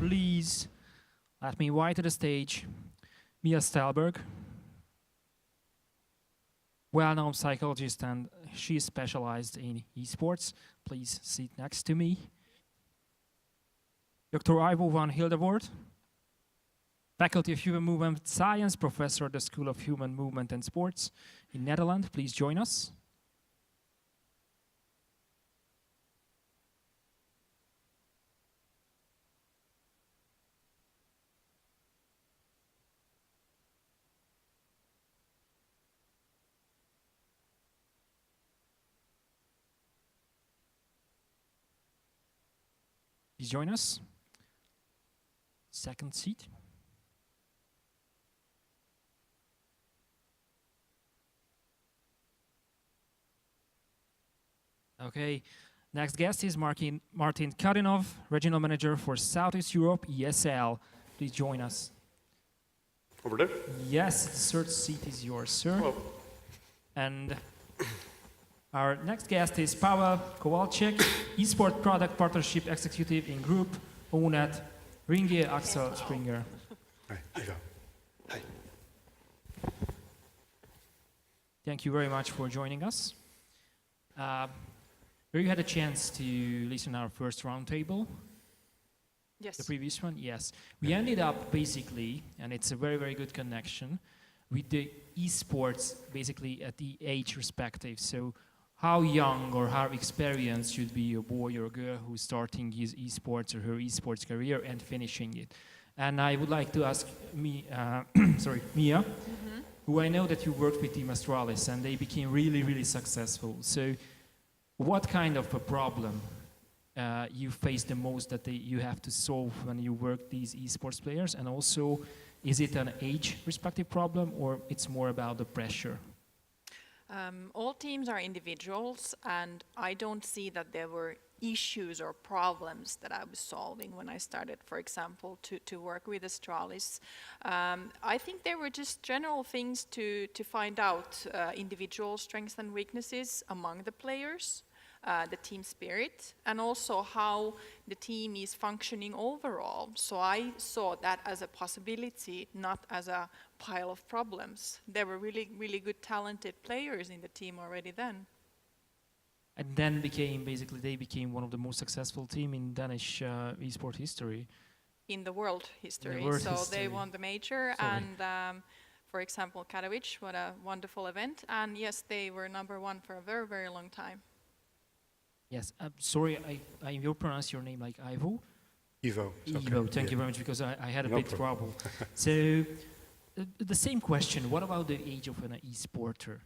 please let me invite to the stage Mia Stellberg, well-known psychologist, and she is specialized in esports. Please sit next to me. Dr. Ivo van Hilvoorde, Faculty of Human Movement Science, Professor at the School of Human Movement and Sports in Netherlands. Please join us. Please join us. Second seat. Okay, next guest is Martin Kadinov, Regional Manager for Southeast Europe, ESL. Please join us. Over there? Yes, the third seat is yours, sir. Hello. And our next guest is Pawel Kowalczyk, Esport Product Partnership Executive in Group, ONET, Ringier Axel Springer. Hi, Ivo. Hi. Thank you very much for joining us. You had a chance to listen to our first roundtable. Yes. The previous one, yes. We ended up basically, and it's a very, very good connection, with the esports basically at the age perspective. So how young or how experienced should be a boy or a girl who's starting his esports or her esports career and finishing it? And I would like to ask Mia, who I know that you worked with Team Astralis and they became really, really successful. So what kind of a problem you face the most that you have to solve when you work these esports players? And also, is it an age perspective problem or it's more about the pressure? All teams are individuals, and I don't see that there were issues or problems that I was solving when I started, for example, to work with Astralis. I think there were just general things to find out individual strengths and weaknesses among the players, the team spirit, and also how the team is functioning overall. So I saw that as a possibility, not as a pile of problems. There were really, really good talented players in the team already then. And then they became one of the most successful team in Danish esport history. In the world history. They won the major. Sorry. And for example, Katowice, what a wonderful event. And yes, they were #1 for a very, very long time. Yes, sorry, you pronounce your name like Ivo? Ivo. Ivo, Okay. thank you very much, because I had a No bit problem. trouble. So, the same question, what about the age of an e-sporter?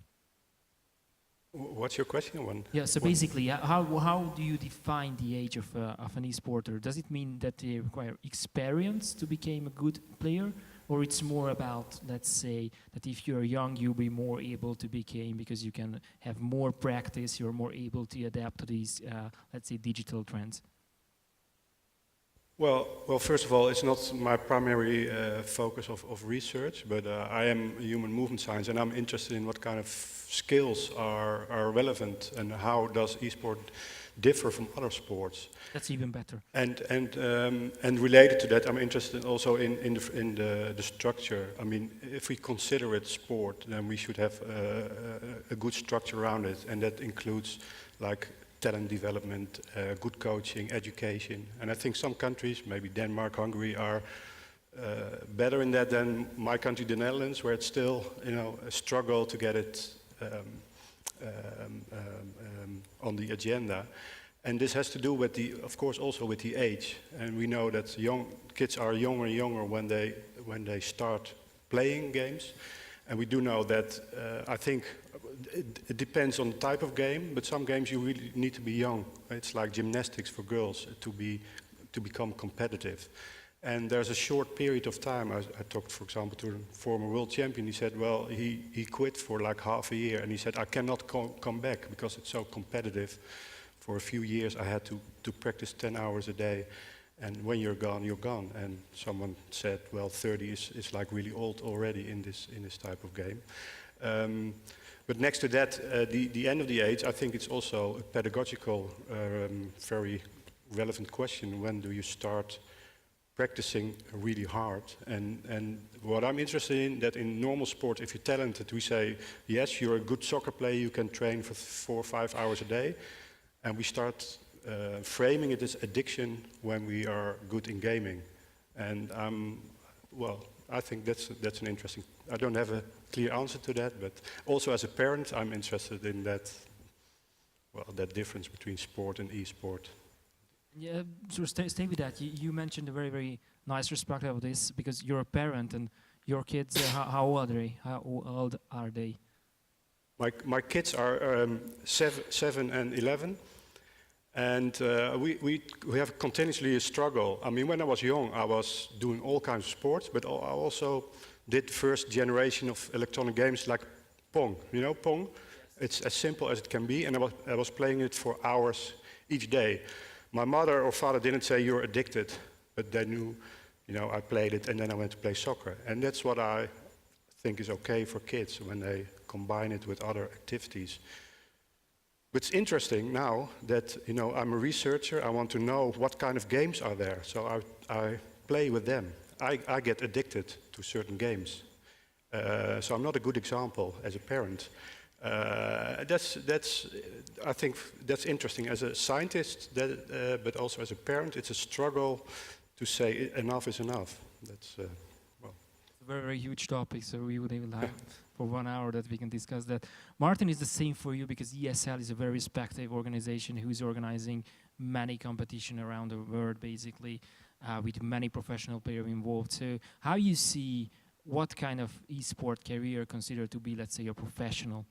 What's your question? Yeah, so basically, how do you define the age of an e-sporter? Does it mean that they require experience to become a good player? Or it's more about, let's say, that if you're young, you'll be more able to become, because you can have more practice, you're more able to adapt to these, let's say, digital trends? Well, first of all, it's not my primary focus of research, but I am a human movement science, and I'm interested in what kind of skills are relevant and how does esport differ from other sports. That's even better. And related to that, I'm interested also in the structure. I mean, if we consider it sport, then we should have a good structure around it, and that includes like talent development, good coaching, education. And I think some countries, maybe Denmark, Hungary, are better in that than my country, the Netherlands, where it's still, a struggle to get it on the agenda. And this has to do with of course, also with the age. And we know that young kids are younger and younger when they start playing games. And we do know that, I think, it depends on the type of game, but some games you really need to be young. It's like gymnastics for girls to become competitive. And there's a short period of time. I talked, for example, to a former world champion. He said, well, he quit for like half a year, and he said, I cannot come back because it's so competitive. For a few years, I had to practice 10 hours a day. And when you're gone, you're gone. And someone said, well, 30 is like really old already in this type of game. But next to that, the end of the age, I think it's also a pedagogical, very relevant question. When do you start practicing really hard. And what I'm interested in, that in normal sport, if you're talented, we say, yes, you're a good soccer player, you can train for 4 or 5 hours a day. And we start framing it as addiction when we are good in gaming. And I think that's an interesting, I don't have a clear answer to that, but also as a parent, I'm interested in that, that difference between sport and e-sport. Yeah, so stay with that. You mentioned a very, very nice perspective of this because you're a parent and your kids, how old are they? How old are they? My kids are 7 and 11, and we have continuously a struggle. I mean, when I was young, I was doing all kinds of sports, but I also did first generation of electronic games like Pong. You know Pong? It's as simple as it can be, and I was playing it for hours each day. My mother or father didn't say you're addicted, but they knew, I played it and then I went to play soccer. And that's what I think is okay for kids when they combine it with other activities. But it's interesting now that, I'm a researcher, I want to know what kind of games are there. So I play with them. I get addicted to certain games. So I'm not a good example as a parent. I think that's interesting as a scientist, but also as a parent, it's a struggle to say enough is enough. That's It's a very, very huge topic, so we would even have for 1 hour that we can discuss that. Martin, is the same for you because ESL is a very respected organization who's organizing many competition around the world, basically, with many professional players involved. So how you see what kind of e-sport career considered to be, let's say, a professional?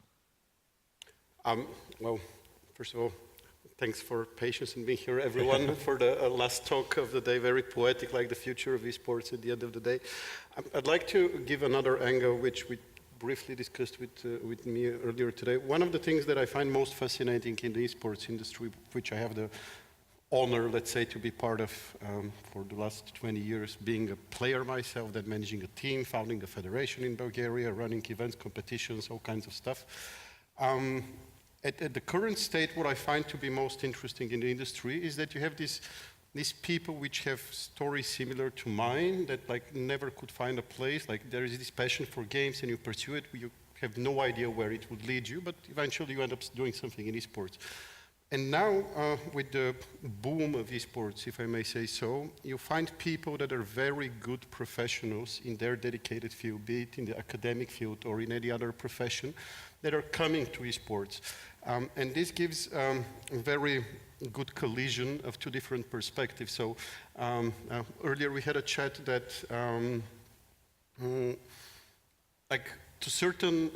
Well, first of all, thanks for patience and being here, everyone, for the last talk of the day. Very poetic, like the future of esports at the end of the day. I'd like to give another angle, which we briefly discussed with me earlier today. One of the things that I find most fascinating in the esports industry, which I have the honor, let's say, to be part of for the last 20 years, being a player myself, then managing a team, founding a federation in Bulgaria, running events, competitions, all kinds of stuff. At the current state, what I find to be most interesting in the industry is that you have these people which have stories similar to mine that never could find a place. Like there is this passion for games and you pursue it, you have no idea where it would lead you, but eventually you end up doing something in esports. And now, with the boom of esports, if I may say so, you find people that are very good professionals in their dedicated field, be it in the academic field or in any other profession, that are coming to esports. And this gives a very good collision of two different perspectives. So earlier we had a chat that to certain,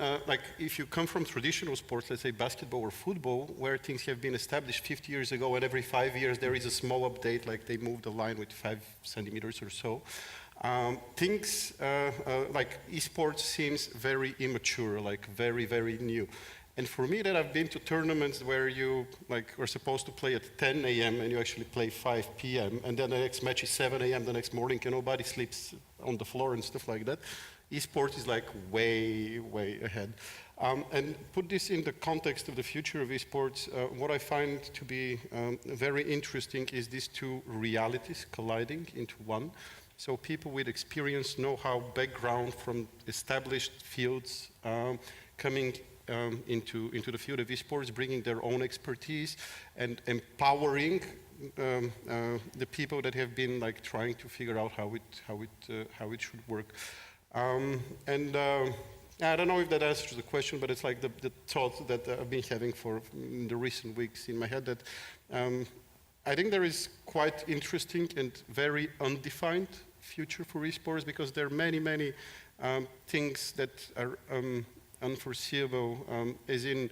if you come from traditional sports, let's say basketball or football, where things have been established 50 years ago, and every 5 years there is a small update, like they move the line with 5 centimeters or so. Things like esports seems very immature, like very, very new. And for me, that I've been to tournaments where you are supposed to play at 10 a.m. and you actually play 5 p.m. and then the next match is 7 a.m. the next morning and nobody sleeps on the floor and stuff like that. Esports is way, way ahead. And put this in the context of the future of esports, what I find to be very interesting is these two realities colliding into one. So people with experience, know-how, background from established fields coming into the field of esports, bringing their own expertise and empowering the people that have been trying to figure out how it should work. I don't know if that answers the question, but it's like the thought that I've been having for in the recent weeks in my head that I think there is quite interesting and very undefined future for esports because there are many, many things that are unforeseeable, as in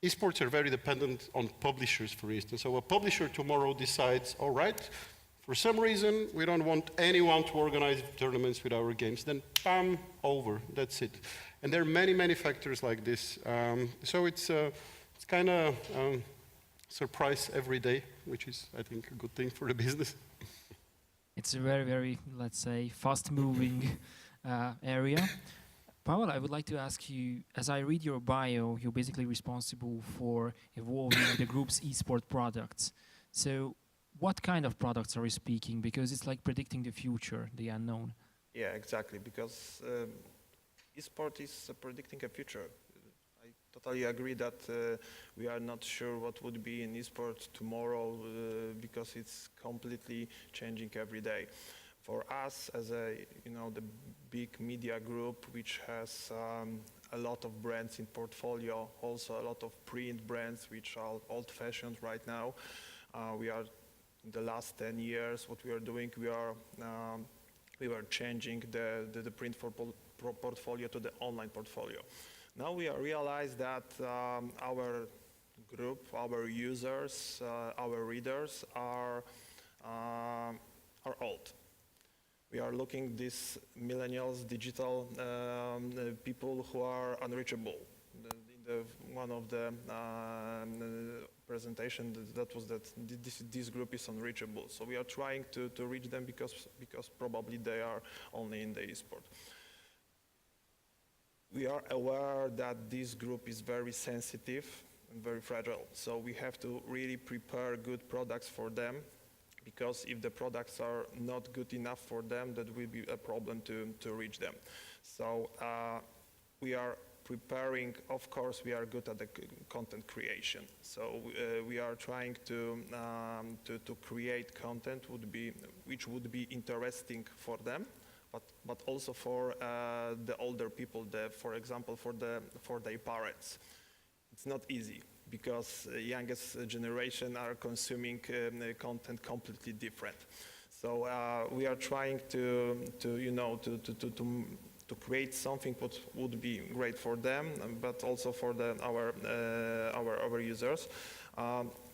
esports are very dependent on publishers, for instance. So a publisher tomorrow decides, all right, for some reason, we don't want anyone to organize tournaments with our games. Then, bam, over. That's it. And there are many, many factors like this. So it's kind of surprise every day, which is, I think, a good thing for the business. It's a very, very, let's say, fast-moving area. Pawel, I would like to ask you, as I read your bio, you're basically responsible for evolving the group's esport products. So what kind of products are we speaking? Because it's like predicting the future, the unknown. Yeah, exactly, because esport is predicting a future. I totally agree that we are not sure what would be in esport tomorrow because it's completely changing every day. For us, as a the big media group, which has a lot of brands in portfolio, also a lot of print brands, which are old-fashioned right now. We are in the last 10 years. What we are doing, we are changing the print portfolio to the online portfolio. Now we realize that our group, our users, our readers are old. We are looking these millennials, digital people who are unreachable. One of the presentation that was that this group is unreachable. So we are trying to reach them because probably they are only in the esport. We are aware that this group is very sensitive and very fragile. So we have to really prepare good products for them, because if the products are not good enough for them, that will be a problem to reach them. So we are preparing, of course, we are good at the content creation. So we are trying to create content which would be interesting for them, but also for the older people, for example, for their parents. It's not easy, because the youngest generation are consuming content completely different. So we are trying to create something what would be great for them, but also for our users.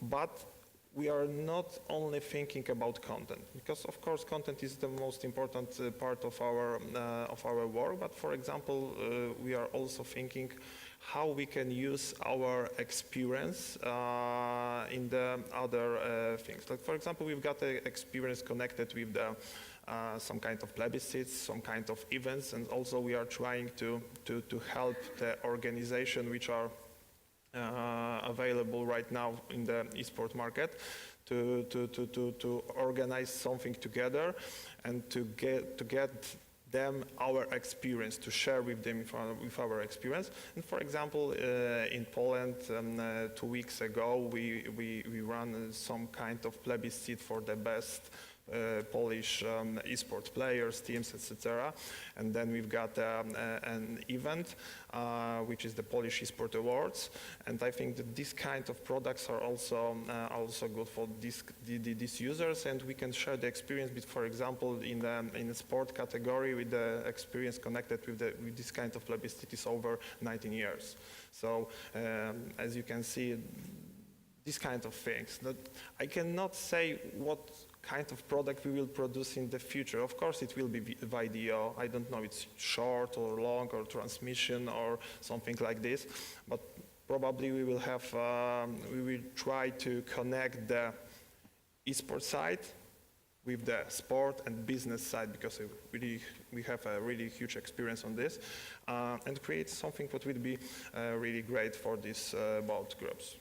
But we are not only thinking about content, because of course content is the most important part of our work. But for example, we are also thinking how we can use our experience in the other things. Like for example, we've got an experience connected with some kind of plebiscites, some kind of events, and also we are trying to help the organization which are available right now in the esport market to organize something together and to get them our experience, to share with them with our experience. And for example, in Poland, 2 weeks ago, we ran some kind of plebiscite for the best Polish esports players, teams, etc. And then we've got an event, which is the Polish Esport Awards. And I think that these kind of products are also good for these users, and we can share the experience. But for example, in the sport category, with the experience connected with this kind of plebiscite is over 19 years. So as you can see, these kind of things. I cannot say what kind of product we will produce in the future. Of course, it will be video. I don't know, it's short or long or transmission or something like this. But probably we will try to connect the esports side with the sport and business side, because we have a really huge experience on this, and create something that will be really great for these both groups.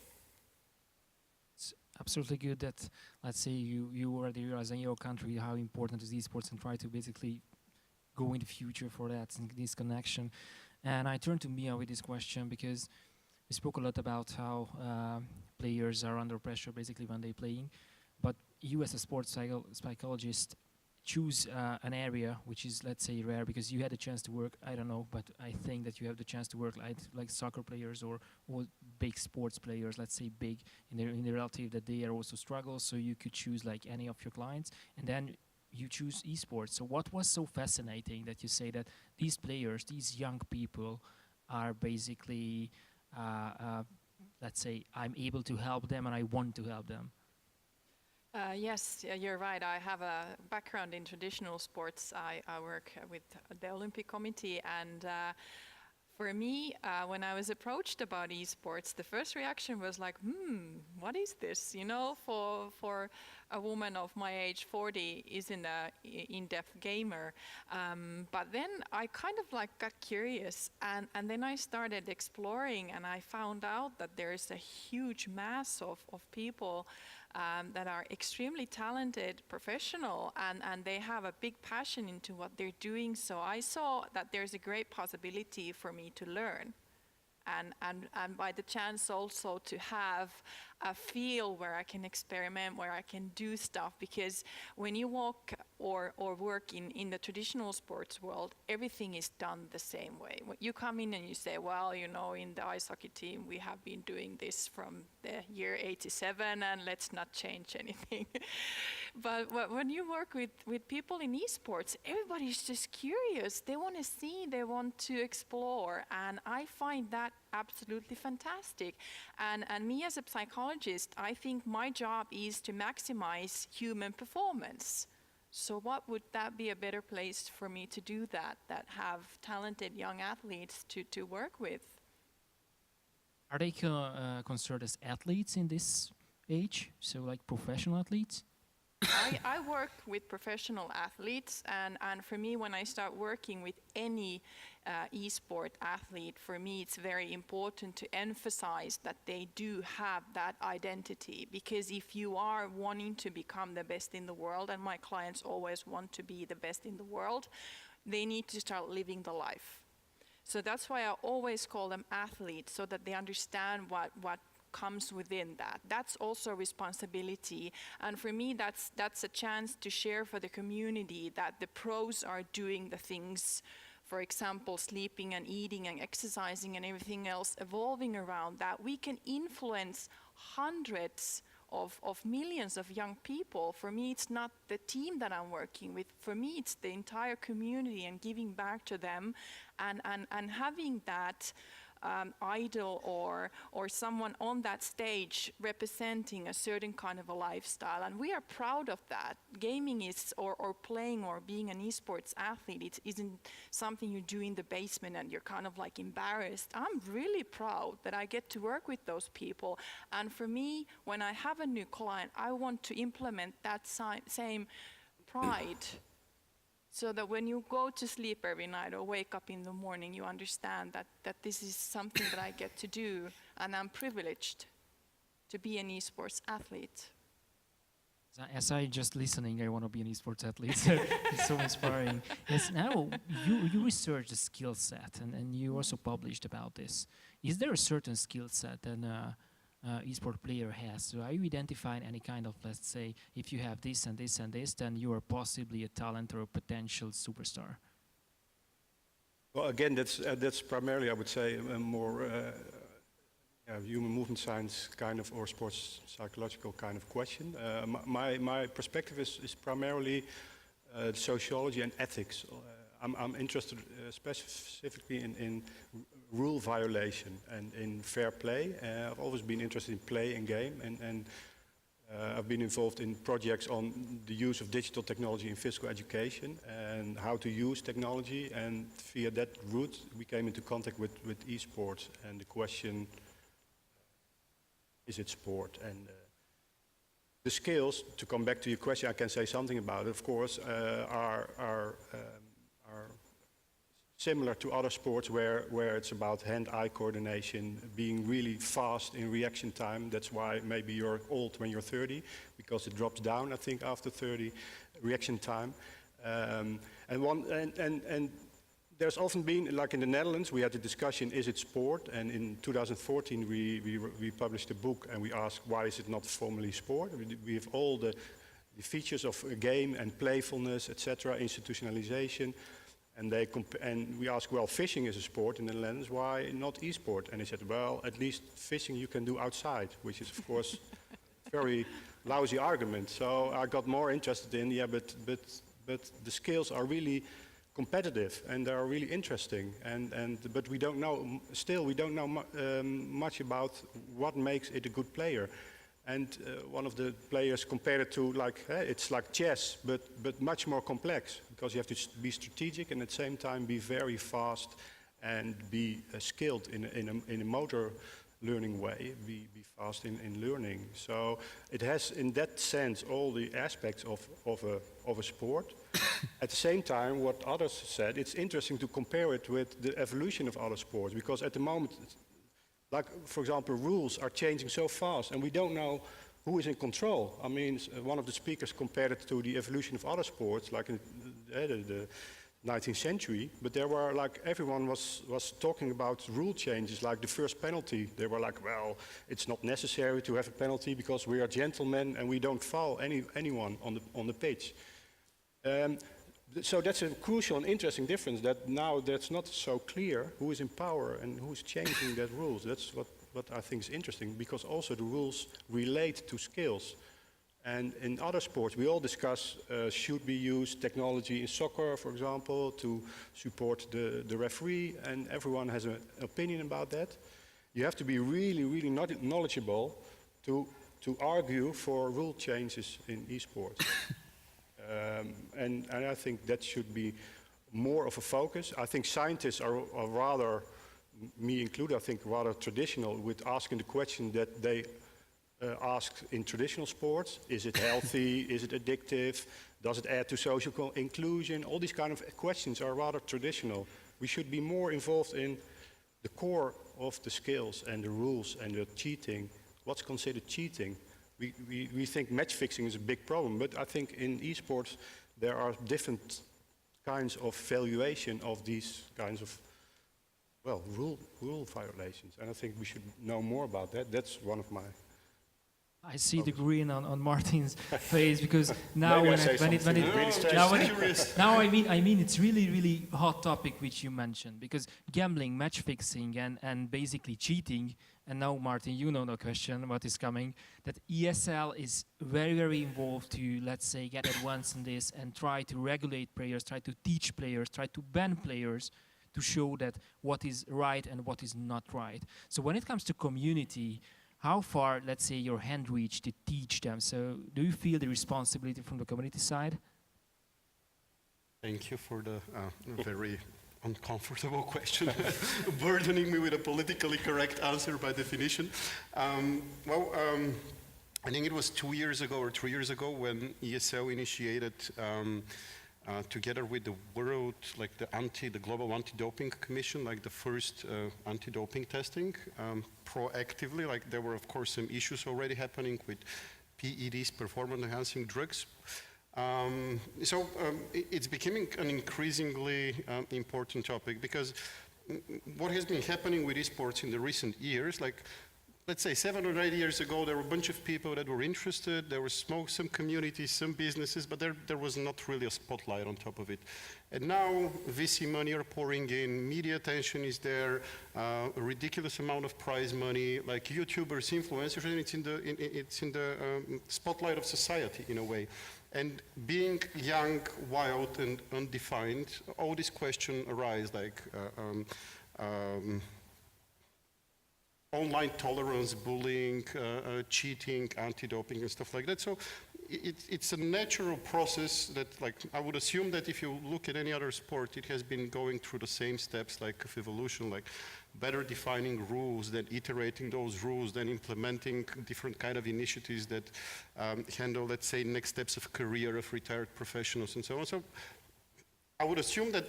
Absolutely good that, let's say, you already realize in your country how important is esports and try to basically go in the future for that and this connection. And I turn to Mia with this question, because we spoke a lot about how players are under pressure basically when they're playing, but you as a sports psychologist choose an area which is, let's say, rare, because you had a chance to work, I don't know, but I think that you have the chance to work like soccer players or big sports players, let's say big in the relative that they are also struggle, so you could choose like any of your clients, and then you choose esports. So what was so fascinating that you say that these players, these young people are basically, let's say, I'm able to help them and I want to help them? Yes, you're right. I have a background in traditional sports. I work with the Olympic Committee, and for me, when I was approached about esports, the first reaction was like, what is this? You know, for a woman of my age, 40, isn't an in-depth gamer. But then I kind of like got curious, and then I started exploring, and I found out that there is a huge mass of people that are extremely talented professional, and they have a big passion into what they're doing. So I saw that there's a great possibility for me to learn. And by the chance also to have a field where I can experiment, where I can do stuff, because when you walk or work in the traditional sports world, everything is done the same way. When you come in and you say, well, you know, in the ice hockey team, we have been doing this from the year 87 and let's not change anything. But when you work with people in esports, everybody's just curious. They want to see, they want to explore, and I find that absolutely fantastic. And me as a psychologist, I think my job is to maximize human performance. So what would that be a better place for me to do that have talented young athletes to work with? Are they considered as athletes in this age? So like professional athletes? I work with professional athletes, and for me, when I start working with any e-sport athlete, for me it's very important to emphasize that they do have that identity, because if you are wanting to become the best in the world, and my clients always want to be the best in the world, they need to start living the life. So that's why I always call them athletes, so that they understand what comes within that. That's also responsibility, and for me that's a chance to share for the community that the pros are doing the things, for example sleeping and eating and exercising and everything else evolving around that. We can influence hundreds of millions of young people. For me it's not the team that I'm working with, for me it's the entire community, and giving back to them and having that idol or someone on that stage representing a certain kind of a lifestyle, and we are proud of that. Gaming is, or playing or being an esports athlete, it isn't something you do in the basement and you're kind of like embarrassed. I'm really proud that I get to work with those people, and for me, when I have a new client, I want to implement that same pride. So that when you go to sleep every night or wake up in the morning, you understand that this is something that I get to do, and I'm privileged to be an esports athlete. As I just listening, I want to be an esports athlete. So it's so inspiring. Yes, now you research the skill set, and you also published about this. Is there a certain skill set that esport player has? So are you identifying any kind of, let's say, if you have this and this and this, then you are possibly a talent or a potential superstar? Well, again, that's primarily, I would say, a more human movement science kind of, or sports psychological kind of question. My perspective is primarily sociology and ethics. I'm interested specifically in rule violation and in fair play. I've always been interested in play and game, and I've been involved in projects on the use of digital technology in physical education and how to use technology, and via that route we came into contact with esports and the question, is it sport? And the skills, to come back to your question, I can say something about it, of course, are similar to other sports where it's about hand-eye coordination, being really fast in reaction time. That's why maybe you're old when you're 30, because it drops down, I think, after 30, reaction time. And there's often been, like in the Netherlands, we had the discussion, is it sport? And in 2014 we published a book and we asked, why is it not formally sport? We have all the features of a game and playfulness, etc., institutionalization. And we asked, well, fishing is a sport in the Netherlands, why not e-sport? And they said, well, at least fishing you can do outside, which is, of course, very lousy argument. So I got more interested in, but the skills are really competitive and they are really interesting. But we don't know, still we don't know much about what makes it a good player. And one of the players compared it to it's like chess, but much more complex, because you have to be strategic and at the same time be very fast and be skilled in a motor learning way, be fast in learning. So it has, in that sense, all the aspects of a sport. At the same time, what others said, it's interesting to compare it with the evolution of other sports, because at the moment, like, for example, rules are changing so fast, and we don't know who is in control? I mean, one of the speakers compared it to the evolution of other sports, like in the 19th century, but there were like, everyone was talking about rule changes, like the first penalty. They were like, well, it's not necessary to have a penalty because we are gentlemen and we don't foul anyone on the pitch. So that's a crucial and interesting difference, that now that's not so clear who is in power and who's changing that rules. That's what I think is interesting, because also the rules relate to skills. And in other sports, we all discuss, should we use technology in soccer, for example, to support the referee, and everyone has an opinion about that. You have to be really, really knowledgeable to argue for rule changes in esports. And I think that should be more of a focus. I think scientists are rather, me included, I think rather traditional with asking the question that they ask in traditional sports. Is it healthy? Is it addictive? Does it add to social inclusion? All these kind of questions are rather traditional. We should be more involved in the core of the skills and the rules and the cheating. What's considered cheating? We think match fixing is a big problem, but I think in esports there are different kinds of valuation of these kinds of, well, rule violations, and I think we should know more about that. That's one of my... I see the grin on Martin's face, because now I mean it's really hot topic which you mentioned, because gambling, match fixing, and basically cheating. And now, Martin, you know the question, what is coming, that ESL is very involved to, let's say, get advanced in this and try to regulate players, try to teach players, try to ban players to show that what is right and what is not right. So when it comes to community, how far, let's say, your hand reach to teach them? So do you feel the responsibility from the community side? Thank you for the very uncomfortable question, burdening me with a politically correct answer by definition. I think it was 2 years ago or 3 years ago when ESL initiated, together with the world, like the Global Anti-Doping Commission, like the first anti-doping testing, proactively. Like there were, of course, some issues already happening with PEDs, performance-enhancing drugs. It's becoming an increasingly important topic, because what has been happening with esports in the recent years, like let's say 7 or 8 years ago, there were a bunch of people that were interested, there was some communities, some businesses, but there was not really a spotlight on top of it. And now VC money are pouring in, media attention is there, a ridiculous amount of prize money, like YouTubers, influencers, and it's in the spotlight of society in a way. And being young, wild, and undefined, all these questions arise, like online tolerance, bullying, cheating, anti-doping, and stuff like that. So it's a natural process that, like, I would assume that if you look at any other sport, it has been going through the same steps, like of evolution, like better defining rules, then iterating those rules, then implementing different kind of initiatives that handle, let's say, next steps of career of retired professionals and so on. So I would assume that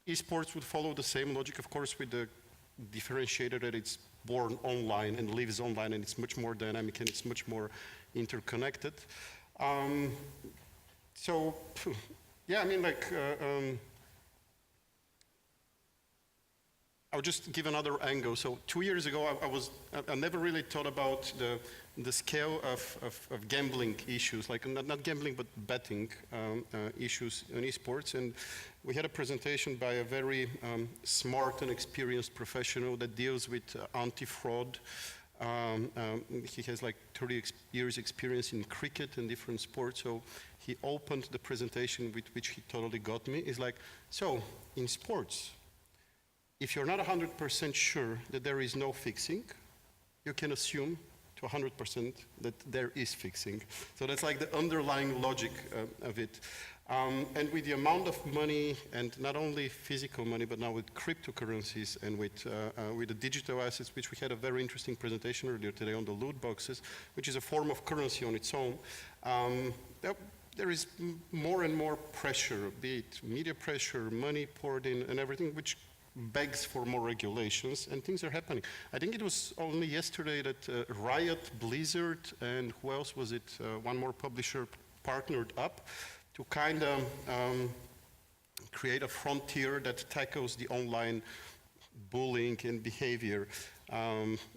esports would follow the same logic, of course, with the differentiator that it's born online and lives online, and it's much more dynamic and it's much more interconnected. Yeah, I mean, like, I'll just give another angle. So 2 years ago, I never really thought about the scale of gambling issues, like not gambling, but betting issues in esports. And we had a presentation by a very smart and experienced professional that deals with anti-fraud. He has like 30 years experience in cricket and different sports. So he opened the presentation with which he totally got me. It's like, so in sports, if you're not 100% sure that there is no fixing, you can assume to 100% that there is fixing. So that's like the underlying logic of it. And with the amount of money, and not only physical money, but now with cryptocurrencies and with the digital assets, which we had a very interesting presentation earlier today on the loot boxes, which is a form of currency on its own, there is more and more pressure, be it media pressure, money poured in, and everything, which begs for more regulations, and things are happening. I think it was only yesterday that Riot, Blizzard, and who else was it? One more publisher partnered up to kind of create a frontier that tackles the online bullying and behavior,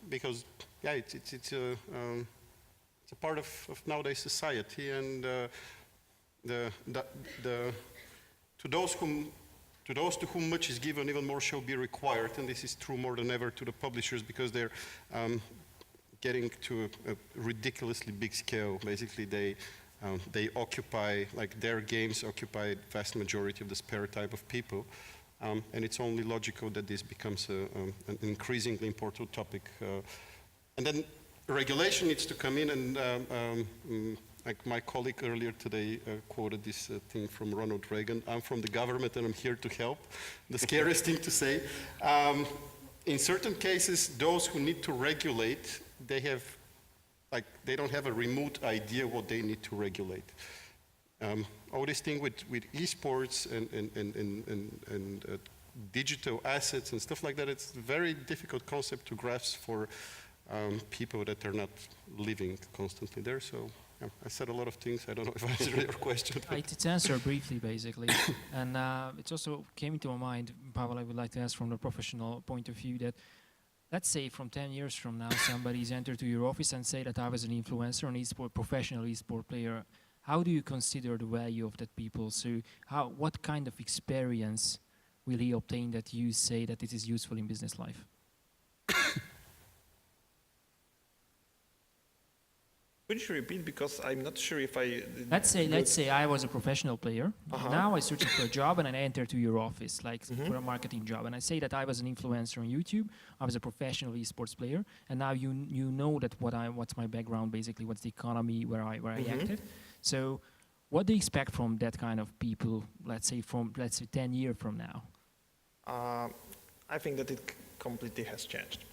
because yeah, it's a part of nowadays society, and to those to whom much is given, even more shall be required, and this is true more than ever to the publishers, because they're getting to a ridiculously big scale. Basically, they occupy, like their games occupy the vast majority of the spare time of people, and it's only logical that this becomes an increasingly important topic. And then regulation needs to come in, and like my colleague earlier today quoted this thing from Ronald Reagan, I'm from the government and I'm here to help. The scariest thing to say. In certain cases, those who need to regulate, they don't have a remote idea what they need to regulate. All this thing with esports and digital assets and stuff like that, it's a very difficult concept to grasp for people that are not living constantly there. So yeah, I said a lot of things. I don't know if I answered your question. It's answered briefly, basically. And it also came into my mind, Pawel, I would like to ask from the professional point of view that, let's say from 10 years from now, somebody's entered to your office and say that I was an influencer, an professional esport player. How do you consider the value of that people? So what kind of experience will he obtain that you say that it is useful in business life? Could you repeat, because I'm not sure if I... Let's say I was a professional player. Now I'm searching for a job and I enter to your office, like for a marketing job. And I say that I was an influencer on YouTube. I was a professional esports player. And now you know that what's my background, basically, what's the economy where I acted. So what do you expect from that kind of people, let's say 10 years from now? I think that it completely has changed.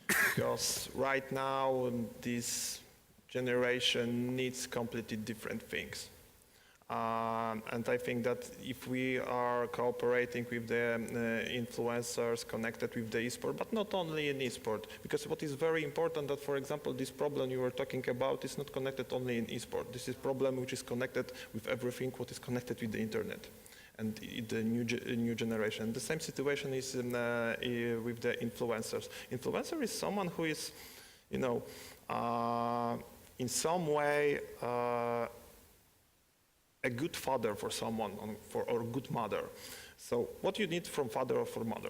Because right now, this generation needs completely different things. And I think that if we are cooperating with the influencers connected with the esport, but not only in esport, because what is very important that, for example, this problem you were talking about is not connected only in esport. This is a problem which is connected with everything what is connected with the internet and the new generation. The same situation is with the influencers. Influencer is someone who is, in some way, a good father for someone, or a good mother. So, what do you need from father or from mother?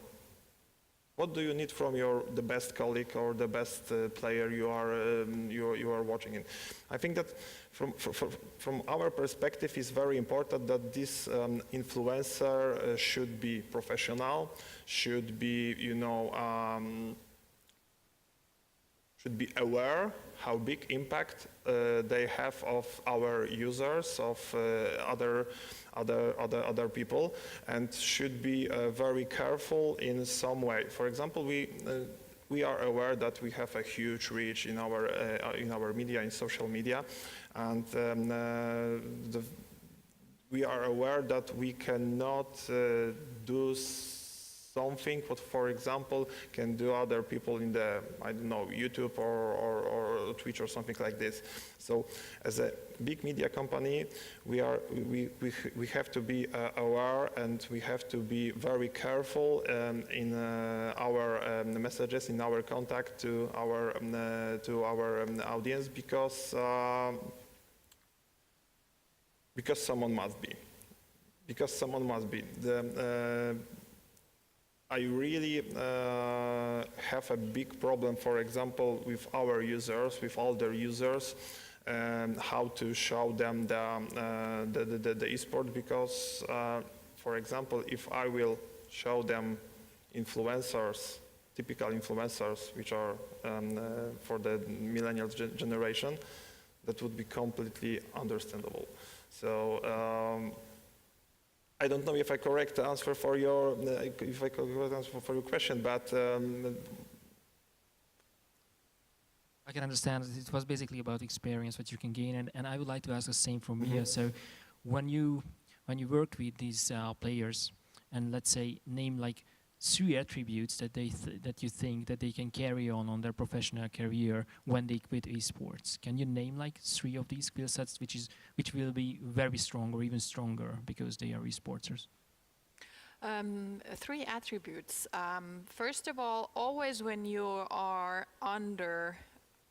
What do you need from the best colleague or the best player you are watching in? I think that from our perspective, it's very important that this influencer should be professional, should be aware how big impact they have of our users, of other people, and should be very careful in some way. For example, we are aware that we have a huge reach in our media, in social media, and we are aware that we cannot do something what, for example, can do other people in the, I don't know, YouTube or Twitch or something like this. So as a big media company, we have to be aware, and we have to be very careful in our messages, in our contact to our audience, because someone must be. Because someone must be. I really have a big problem, for example, with our users, with older users, how to show them the esport, because, for example, if I will show them influencers, typical influencers, which are for the millennial generation, that would be completely understandable. So. I don't know if I correct answer for your question, but I can understand. It was basically about experience, what you can gain, and I would like to ask the same from Mia. So, when you worked with these players, and let's say name like 3 attributes that that you think that they can carry on their professional career when they quit esports. Can you name like 3 of these skill sets which will be very strong or even stronger because they are esportsers? 3 attributes. First of all, always when you are under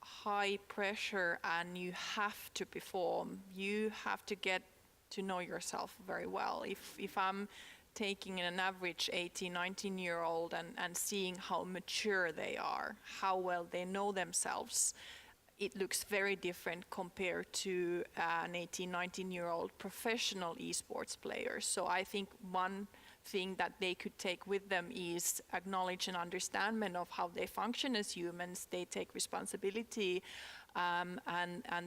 high pressure and you have to perform, you have to get to know yourself very well. If I'm taking an average 18, 19-year-old and seeing how mature they are, how well they know themselves, it looks very different compared to an 18, 19-year-old professional esports player. So I think one thing that they could take with them is acknowledge and understanding of how they function as humans. They take responsibility and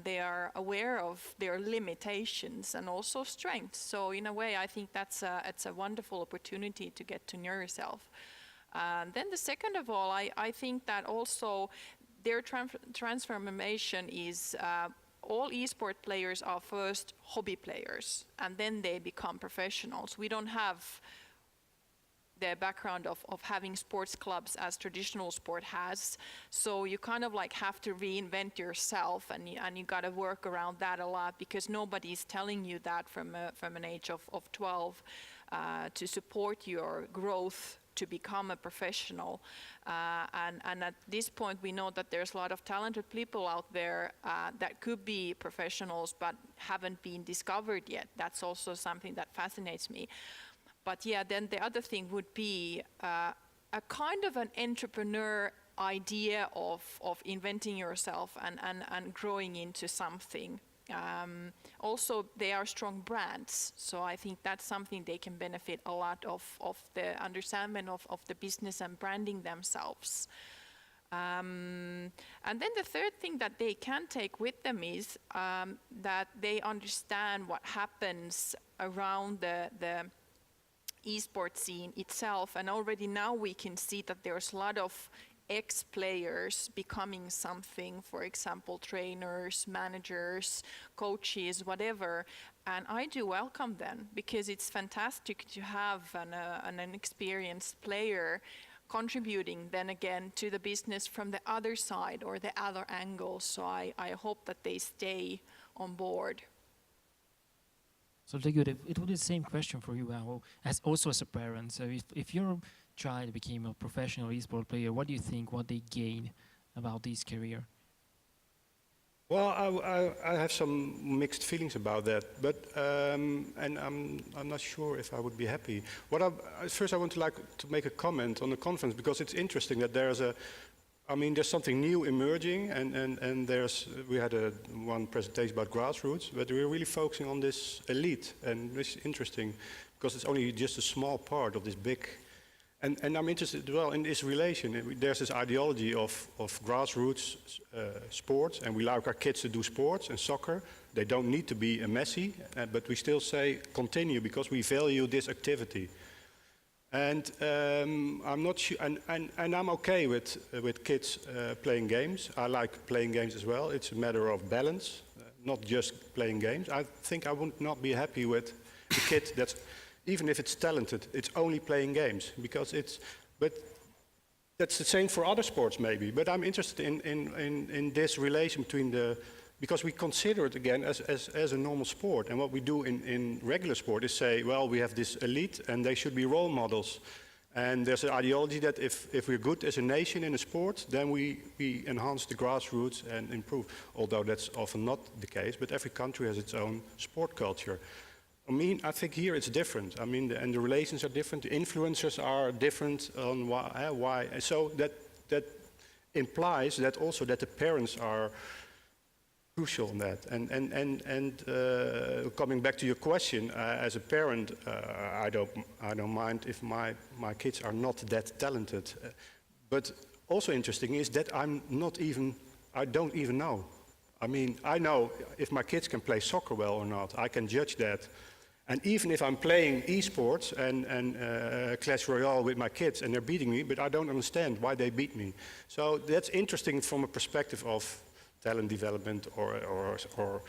they are aware of their limitations and also strengths. So in a way, I think it's a wonderful opportunity to get to know yourself. Then the second of all, I think that also their transformation is all esport players are first hobby players and then they become professionals. We don't have the background of having sports clubs as traditional sport has. So you kind of like have to reinvent yourself and you got to work around that a lot because nobody's telling you that from an age of 12 to support your growth to become a professional. And at this point we know that there's a lot of talented people out there that could be professionals but haven't been discovered yet. That's also something that fascinates me. But yeah, then the other thing would be a kind of an entrepreneur idea of inventing yourself and growing into something. Also, they are strong brands, so I think that's something they can benefit a lot of the understanding of the business and branding themselves. And then the third thing that they can take with them is that they understand what happens around the esports scene itself, and already now we can see that there's a lot of ex-players becoming something, for example, trainers, managers, coaches, whatever, and I do welcome them because it's fantastic to have an experienced player contributing then again to the business from the other side or the other angle, so I hope that they stay on board. So good. It would be the same question for you, Ivo, as a parent. So if your child became a professional esport player, what do you think? What they gain about this career? Well, I have some mixed feelings about that, but and I'm not sure if I would be happy. First, I want to make a comment on the conference because it's interesting that there's something new emerging, and we had one presentation about grassroots, but we're really focusing on this elite, and this is interesting because it's only just a small part of this big. And I'm interested as well in this relation. There's this ideology of grassroots sports, and we like our kids to do sports and soccer. They don't need to be a Messi, but we still say continue because we value this activity. And I'm not sure, and I'm okay with kids playing games. I like playing games as well. It's a matter of balance, not just playing games. I think I would not be happy with a kid that's, even if it's talented, it's only playing games but that's the same for other sports maybe. But I'm interested in this relation between because we consider it again as a normal sport, and what we do in regular sport is say, well, we have this elite and they should be role models, and there's an ideology that if we're good as a nation in a sport, then we enhance the grassroots and improve, although that's often not the case, but every country has its own sport culture. I think here it's different. And the relations are different, the influencers are different on why. So that implies that also that the parents are crucial in that. And coming back to your question, as a parent, I don't mind if my kids are not that talented. But also interesting is that I don't even know. I know if my kids can play soccer well or not. I can judge that. And even if I'm playing esports and Clash Royale with my kids and they're beating me, but I don't understand why they beat me. So that's interesting from a perspective of talent development or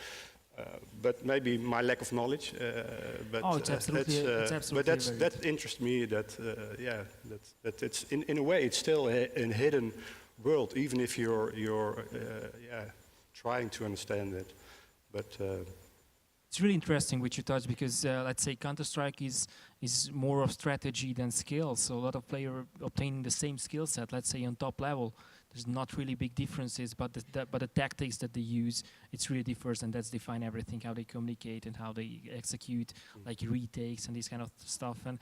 But maybe my lack of knowledge. But Oh, it's absolutely- it's absolutely But very that interests me. That it's in a way it's still a hidden world, even if you're trying to understand it. But It's really interesting what you touch because let's say Counter-Strike is more of strategy than skill. So a lot of players obtaining the same skill set, let's say on top level, there's not really big differences, but the tactics that they use, it's really differs, and that's define everything, how they communicate and how they execute, like retakes and this kind of stuff. And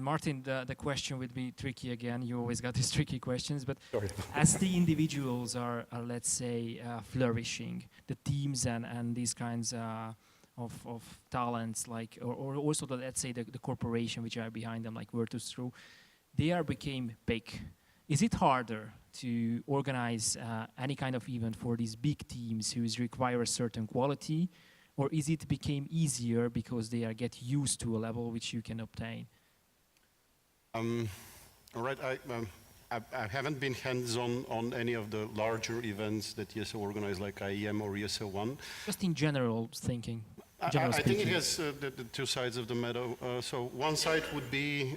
Martin, the question would be tricky again. You always got these tricky questions, but sorry. as the individuals are let's say, flourishing, the teams and these kinds of talents, like, or also let's say the corporation which are behind them, like Virtus Pro, they are became big. Is it harder to organize any kind of event for these big teams who require a certain quality, or is it became easier because they are get used to a level which you can obtain? All right, I haven't been hands-on on any of the larger events that ESL organize, like IEM or ESL One. Just in general thinking. I think it has the two sides of the medal. So one side would be,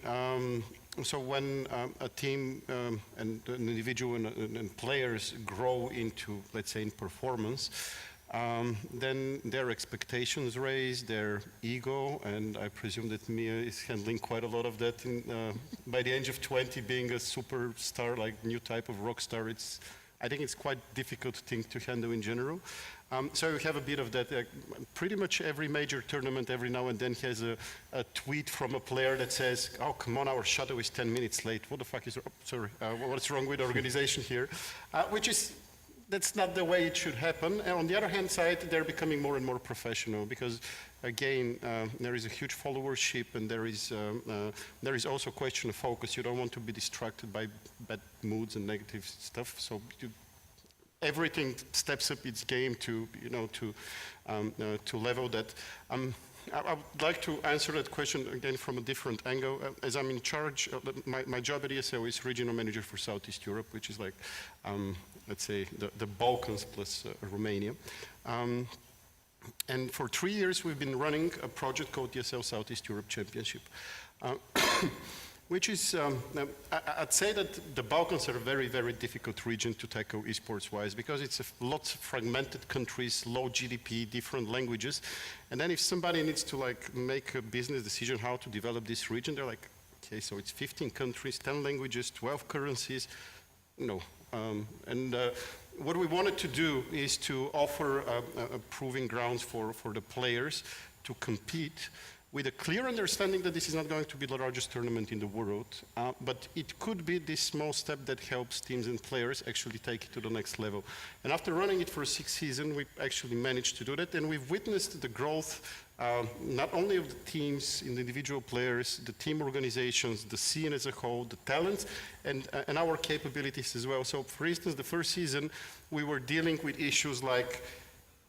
so when a team and an individual and players grow into, let's say, in performance, then their expectations raise, their ego, and I presume that Mia is handling quite a lot of that. By the age of 20, being a superstar, like new type of rock star, I think it's quite difficult thing to handle in general. So you have a bit of that. Pretty much every major tournament, every now and then, has a tweet from a player that says, "Oh, come on, our shuttle is 10 minutes late. What the fuck is? What's wrong with the organization here?" That's not the way it should happen. And on the other hand side, they're becoming more and more professional because, again, there is a huge followership, and there is also a question of focus. You don't want to be distracted by bad moods and negative stuff. So everything steps up its game to level that. I would like to answer that question again from a different angle. As I'm in charge, my job at ESL is regional manager for Southeast Europe, which is like, let's say, the Balkans plus Romania. And for 3 years, we've been running a project called ESL Southeast Europe Championship, which is, I'd say that the Balkans are a very, very difficult region to tackle esports-wise because it's lots of fragmented countries, low GDP, different languages. And then if somebody needs to like make a business decision how to develop this region, they're like, okay, so it's 15 countries, 10 languages, 12 currencies, what we wanted to do is to offer a proving grounds for the players to compete with a clear understanding that this is not going to be the largest tournament in the world, but it could be this small step that helps teams and players actually take it to the next level. And after running it for 6 seasons, we actually managed to do that, and we've witnessed the growth not only of the teams, in the individual players, the team organizations, the scene as a whole, the talents, and our capabilities as well. So, for instance, the first season, we were dealing with issues like,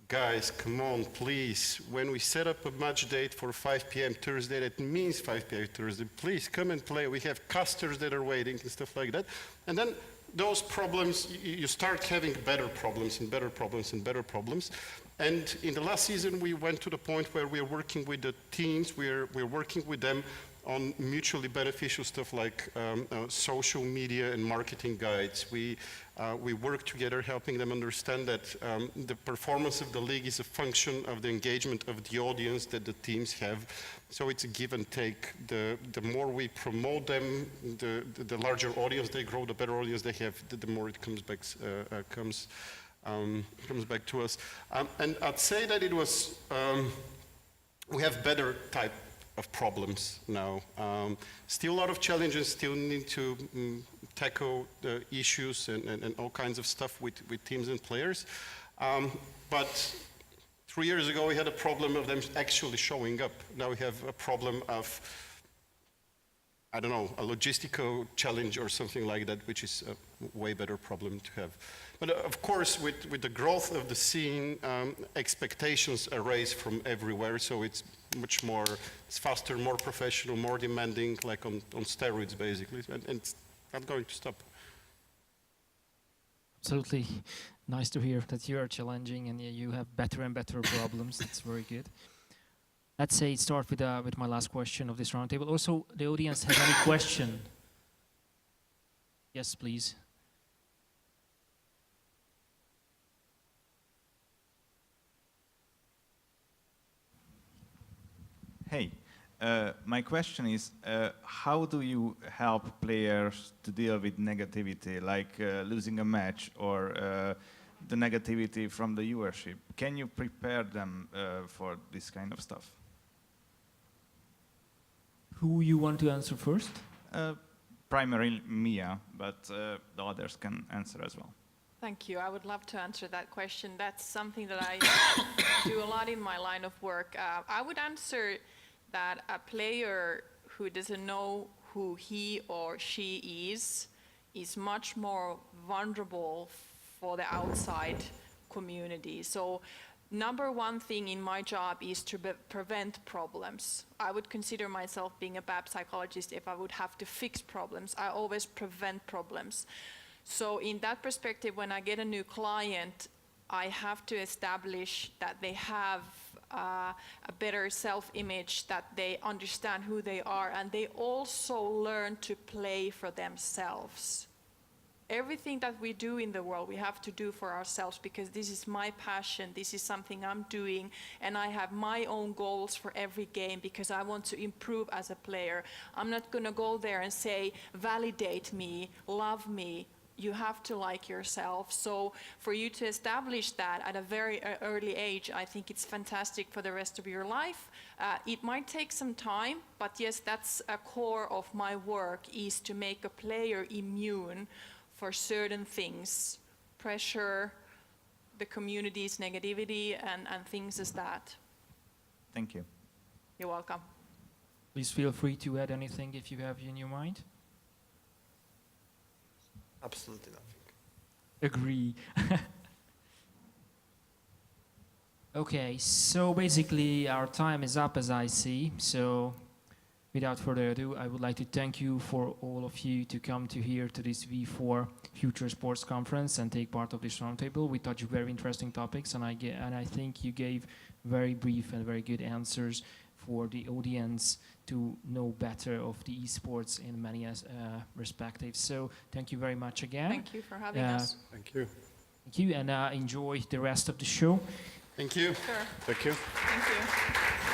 guys, come on, please, when we set up a match date for 5 p.m. Thursday, that means 5 p.m. Thursday, please come and play. We have casters that are waiting and stuff like that. And then those problems, you start having better problems and better problems and better problems. And in the last season, we went to the point where we are working with the teams, we're working with them on mutually beneficial stuff like social media and marketing guides. We work together helping them understand that the performance of the league is a function of the engagement of the audience that the teams have. So it's a give and take. The more we promote them, the larger audience they grow, the better audience they have, the more it comes back to us. And I'd say that it was, we have better type of problems now. Still a lot of challenges, still need to tackle the issues and all kinds of stuff with teams and players. But 3 years ago we had a problem of them actually showing up. Now we have a problem of, I don't know, a logistical challenge or something like that, which is a way better problem to have. But of course, with the growth of the scene, expectations are raised from everywhere, so it's much more, it's faster, more professional, more demanding, like on steroids, basically, and it's not going to stop. Absolutely. Nice to hear that you are challenging and you have better and better problems. That's very good. Let's say start with my last question of this roundtable. Also, the audience has any question? Yes, please. Hey, my question is, how do you help players to deal with negativity, like losing a match or the negativity from the viewership? Can you prepare them for this kind of stuff? Who you want to answer first? Primarily Mia, but the others can answer as well. Thank you. I would love to answer that question. That's something that I do a lot in my line of work. I would answer that a player who doesn't know who he or she is much more vulnerable for the outside community. So number one thing in my job is to prevent problems. I would consider myself being a bad psychologist if I would have to fix problems. I always prevent problems. So in that perspective, when I get a new client, I have to establish that they have a better self-image, that they understand who they are, and they also learn to play for themselves. Everything that we do in the world, we have to do for ourselves, because this is my passion, this is something I'm doing, and I have my own goals for every game because I want to improve as a player. I'm not going to go there and say, validate me, love me. You have to like yourself. So for you to establish that at a very early age, I think it's fantastic for the rest of your life. It might take some time, but yes, that's a core of my work, is to make a player immune for certain things, pressure, the community's negativity, and things as that. Thank you. You're welcome. Please feel free to add anything if you have in your mind. Absolutely nothing. Agree. Okay, so basically our time is up, as I see. So without further ado, I would like to thank you for all of you to come to here to this V4 Future Sports Conference and take part of this roundtable. We touched very interesting topics, and I think you gave very brief and very good answers for the audience to know better of the esports in many perspectives. So thank you very much again. Thank you for having us. Thank you. Thank you, and enjoy the rest of the show. Thank you. Sure. Thank you. Thank you.